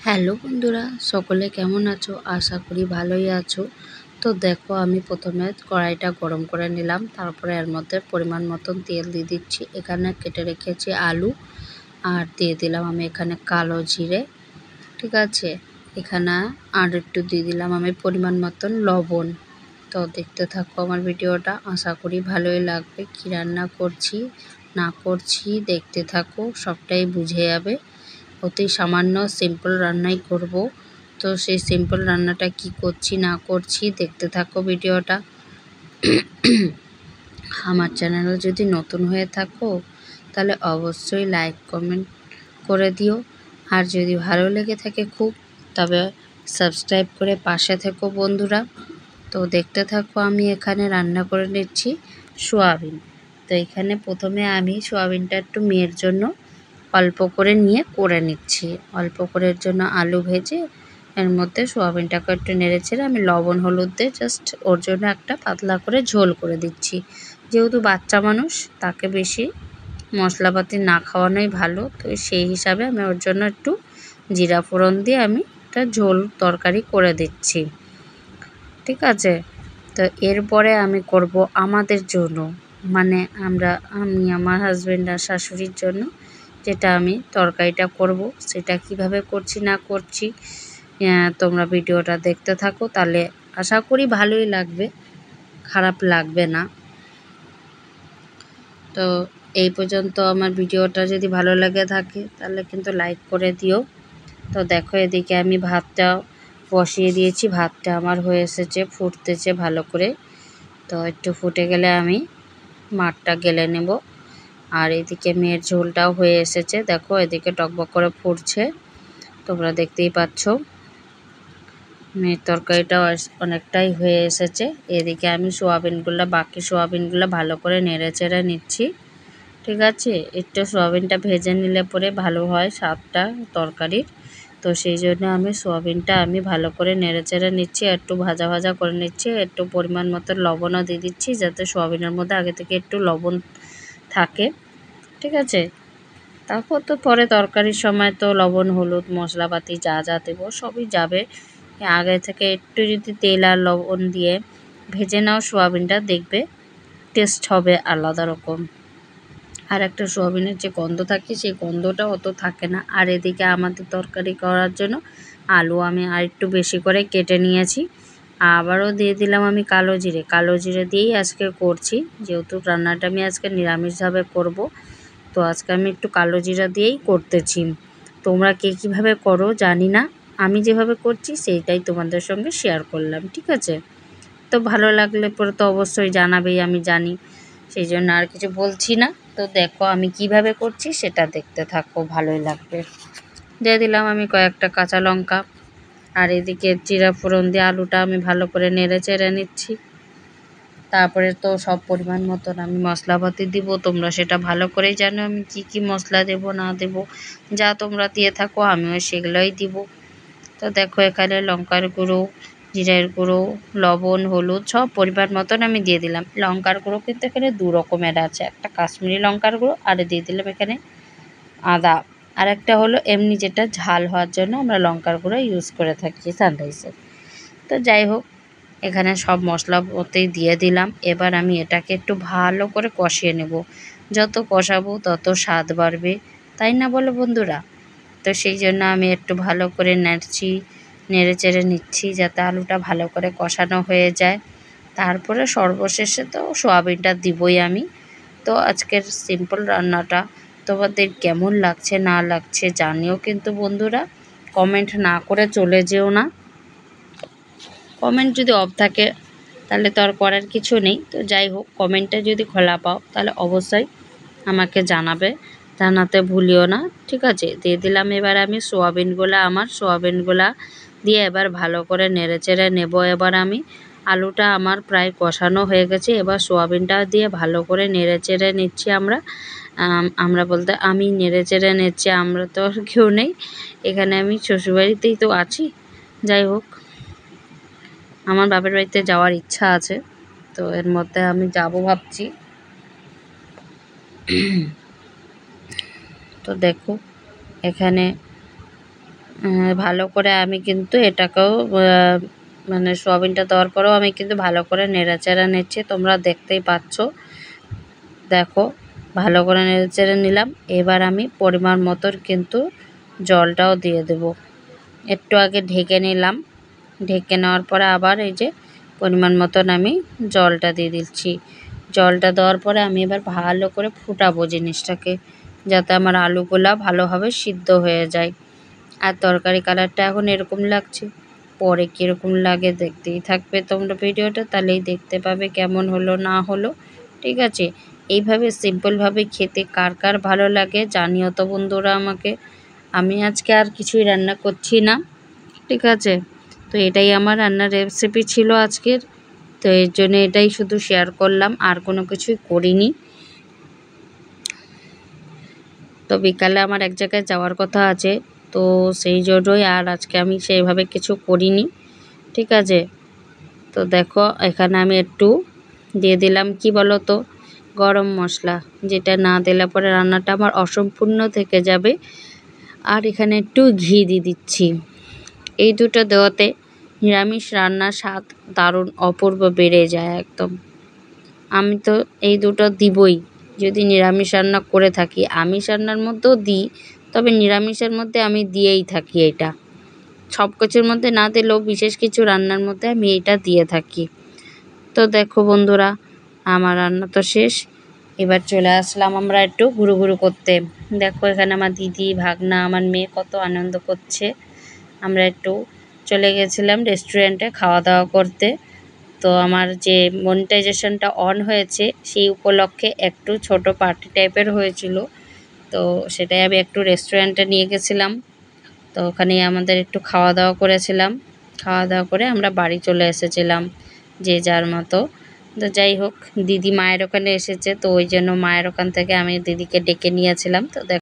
Hello বন্ধুরা, সকলে কেমন আছো? আশা করি ভালোই আছো। তো দেখো, আমি প্রথমে কড়াইটা গরম করে নিলাম, তারপরে এর মধ্যে পরিমাণ মতন তেল দিয়ে দিচ্ছি। এখানে কেটে রেখেছি আলু, আর দিয়ে দিলাম আমি এখানে কালো জিরে। ঠিক আছে, এখানে আর একটু দিয়ে দিলাম আমি পরিমাণ মতন লবণ। তো দেখতে থাকো আমার ভিডিওটা, আশা করি ভালোই লাগবে। কী রান্না করছি না করছি দেখতে থাকো, সবটাই বুঝে যাবে। অতি সামান্য সিম্পল রান্নাই করব। তো সেই সিম্পল রান্নাটা কি করছি না করছি দেখতে থাকো ভিডিওটা। আমার চ্যানেলে যদি নতুন হয়ে থাকো তাহলে অবশ্যই লাইক কমেন্ট করে দিও, আর যদি ভালো লেগে থাকে খুব, তবে সাবস্ক্রাইব করে পাশে থেকো বন্ধুরা। তো দেখতে থাকো, আমি এখানে রান্না করে নিচ্ছি সোয়াবিন। তো এখানে প্রথমে আমি সোয়াবিনটা একটু মেয়ের জন্য অল্প করে নিয়ে করে নিচ্ছি। অল্প করের জন্য আলু ভেজে এর মধ্যে সোয়াবিনটাকে একটু নেড়েচেড়ে আমি লবণ হলুদ দিয়ে জাস্ট ওর জন্য একটা পাতলা করে ঝোল করে দিচ্ছি। যেহেতু বাচ্চা মানুষ, তাকে বেশি মশলাপাতি না খাওয়ানোই ভালো, তো সেই হিসাবে আমি ওর জন্য একটু জিরা ফোড়ন দিয়ে আমি একটা ঝোল তরকারি করে দিচ্ছি। ঠিক আছে, তো এরপরে আমি করব আমাদের জন্য, মানে আমি আমার হাজব্যান্ড আর শাশুড়ির জন্য যেটা আমি তরকারিটা করব, সেটা কিভাবে করছি না করছি তোমরা ভিডিওটা দেখতে থাকো, তাহলে আশা করি ভালোই লাগবে, খারাপ লাগবে না। তো এই পর্যন্ত আমার ভিডিওটা যদি ভালো লেগে থাকে তাহলে কিন্তু লাইক করে দিও। তো দেখো, এদিকে আমি ভাতটা বসিয়ে দিয়েছি, ভাতটা আমার হয়ে এসেছে, ফুটতেছে ভালো করে। তো একটু ফুটে গেলে আমি মাঠটা গেলে নেব। আর এদিকে মেয়ের ঝোলটাও হয়ে এসেছে, দেখো এদিকে টকবক করে ফুটছে, তোমরা দেখতেই পাচ্ছ। মেয়ের তরকারিটাও অনেকটাই হয়ে এসেছে। এদিকে আমি বাকি সোয়াবিনগুলো ভালো করে নেড়ে চেড়ে নিচ্ছি। ঠিক আছে, একটু সোয়াবিনটা ভেজে নিলে পরে ভালো হয় স্বাদটা তরকারির। তো সেই জন্য আমি সোয়াবিনটা ভালো করে নেড়ে চেড়ে নিচ্ছি, একটু ভাজা ভাজা করে নিচ্ছি। একটু পরিমাণ মতো লবণও দিয়ে দিচ্ছি, যাতে সোয়াবিনের মধ্যে আগে থেকে একটু লবণ থাকে। ঠিক আছে, তারপর তো পরে তরকারির সময় তো লবণ হলুদ মশলাপাতি যা যা দেবো সবই যাবে। আগে থেকে একটু যদি তেল আর লবণ দিয়ে ভেজে নাও সোয়াবিনটা, দেখবে টেস্ট হবে আলাদা রকম। আর একটা সোয়াবিনের যে গন্ধ থাকে, সেই গন্ধটা অত থাকে না। আর এদিকে আমাদের তরকারি করার জন্য আলু আমি আর একটু বেশি করে কেটে নিয়েছি। আবারও দিয়ে দিলাম আমি কালো জিরে দিয়েই আজকে করছি, যেহেতু রান্নাটা আমি আজকে নিরামিষভাবে করব। তো আজকে আমি একটু কালো জিরা দিয়েই করতেছি। তোমরা কে কীভাবে করো জানি না, আমি যেভাবে করছি সেইটাই তোমাদের সঙ্গে শেয়ার করলাম। ঠিক আছে, তো ভালো লাগলে পরে তো অবশ্যই জানাবেই, আমি জানি, সেই জন্য আর কিছু বলছি না। তো দেখো আমি কিভাবে করছি সেটা দেখতে থাকো, ভালোই লাগবে। দিয়ে দিলাম আমি কয়েকটা কাঁচা লঙ্কা, আর এদিকে জিরা ফোড়ন দিয়ে আলুটা আমি ভালো করে নেড়ে চেড়ে নিচ্ছি। তারপরে তো সব পরিমাণ মতন আমি মশলাপাতি দিব, তোমরা সেটা ভালো করেই জানো আমি কি কি মশলা দেব না দেব। যা তোমরা দিয়ে থাকো আমিও সেগুলোই দিব। তো দেখো, এখানে লঙ্কার গুঁড়ো, জিরের গুঁড়ো, লবণ হলুদ সব পরিমাণ মতন আমি দিয়ে দিলাম। লঙ্কার গুঁড়ো কিন্তু এখানে দু রকমের আছে, একটা কাশ্মীরি লঙ্কার গুঁড়ো, আর দিয়ে দিলাম এখানে আদা। আর একটা হলো এমনি, যেটা ঝাল হওয়ার জন্য আমরা লঙ্কার গুঁড়ো ইউজ করে থাকি সানরাইসের। তো যাই হোক, এখানে সব মশলাপাতি দিয়ে দিলাম। এবার আমি এটাকে একটু ভালো করে কষিয়ে নেব। যত কষাবো তত স্বাদ বাড়বে, তাই না বলো বন্ধুরা? তো সেই জন্য আমি একটু ভালো করে নেড়ে চেড়ে নিচ্ছি, যাতে আলুটা ভালো করে কষানো হয়ে যায়। তারপরে সর্বশেষে তো সোয়াবিনটা দিবই আমি। তো আজকের সিম্পল রান্নাটা তোমাদের কেমন লাগছে না লাগছে জানিও কিন্তু বন্ধুরা, কমেন্ট না করে চলে যেও না। কমেন্ট যদি অফ থাকে তাহলে তো আর করার কিছু নেই। তো যাই হোক, কমেন্টটা যদি খোলা পাও তাহলে অবশ্যই আমাকে জানাতে ভুলিও না। ঠিক আছে, দিয়ে দিলাম এবার আমি সোয়াবিনগুলা দিয়ে এবার ভালো করে নেড়েচেড়ে নেব। এবার আলুটা আমার প্রায় কষানো হয়ে গেছে, এবার সোয়াবিনটা দিয়ে ভালো করে নেড়েচেড়ে নিচ্ছি। আমরা বলতে আমি নেড়েচেড়ে নিচ্ছি, আমরা তো আর কেউ নেই এখানে, আমি শ্বশুরবাড়িতেই তো আছি। যাই হোক, আমার বাপের বাড়িতে যাওয়ার ইচ্ছা আছে, তো এর মধ্যে আমি যাব ভাবছি। তো দেখো, এখানে ভালো করে আমি কিন্তু এটাকেও মানে সোয়াবিনটা দেওয়ার পরেও আমি কিন্তু ভালো করে নেড়াচেড়া নিচ্ছি, তোমরা দেখতেই পাচ্ছ। দেখো ভালো করে নেড়েচেড়ে নিলাম। এবার আমি পরিমাণ মতো কিন্তু জলটাও দিয়ে দেব। একটু আগে ঢেকে নিলাম, ঢেকে নেওয়ার পরে আবার এই যে পরিমাণ মতন আমি জলটা দিয়ে দিচ্ছি। জলটা দেওয়ার পরে আমি এবার ভালো করে ফুটাবো জিনিসটাকে, যাতে আমার আলুগুলা ভালোভাবে সিদ্ধ হয়ে যায়। আর তরকারি কালারটা এখন এরকম লাগছে, পরে কীরকম লাগে দেখতেই থাকবে তোমরা ভিডিওটা, তাহলেই দেখতে পাবে কেমন হলো না হলো। ঠিক আছে, এইভাবে সিম্পলভাবে খেতে কার কার ভালো লাগে জানিও তো বন্ধুরা আমাকে। আমি আজকে আর কিছুই রান্না করছি না, ঠিক আছে। তো এটাই আমার রান্নার রেসিপি ছিল আজকের, তো এর জন্য এটাই শুধু শেয়ার করলাম, আর কোনো কিছুই করিনি। তো বিকালে আমার এক জায়গায় যাওয়ার কথা আছে, তো সেই জন্যই আর আজকে আমি সেইভাবে কিছু করিনি, ঠিক আছে। তো দেখো এখানে আমি একটু দিয়ে দিলাম কি বলো তো, গরম মশলা, যেটা না দিলে পরে রান্নাটা আমার অসম্পূর্ণ থেকে যাবে। আর এখানে একটু ঘি দিয়ে দিচ্ছি। এই দুটো দেওয়াতে নিরামিষ রান্নার স্বাদ দারুণ অপূর্ব বেড়ে যায় একদম। আমি তো এই দুটো দিবই যদি নিরামিষ রান্না করে থাকি। আমিষ রান্নার মধ্যেও দিই, তবে নিরামিষের মধ্যে আমি দিয়েই থাকি এটা। সব কিছুর মধ্যে না দিলেও বিশেষ কিছু রান্নার মধ্যে আমি এটা দিয়ে থাকি। তো দেখো বন্ধুরা, আমার রান্না তো শেষ। এবার চলে আসলাম আমরা একটু ঘুরু করতে। দেখো এখানে আমার দিদি, ভাগনা, আমার মেয়ে কত আনন্দ করছে। আমরা একটু চলে গেছিলাম রেস্টুরেন্টে খাওয়া দাওয়া করতে। তো আমার যে মনিটাইজেশনটা অন হয়েছে সেই উপলক্ষে একটু ছোট পার্টি টাইপের হয়েছিল, তো সেটাই আমি একটু রেস্টুরেন্টে নিয়ে গেছিলাম। তো ওখানে আমাদের একটু খাওয়া দাওয়া করেছিলাম, খাওয়া দাওয়া করে আমরা বাড়ি চলে এসেছিলাম যে যার মতো। তো যাই হোক, দিদি মায়ের ওখানে এসেছে, তো ওই জন্য মায়ের ওখান থেকে আমি দিদিকে ডেকে নিয়েছিলাম। তো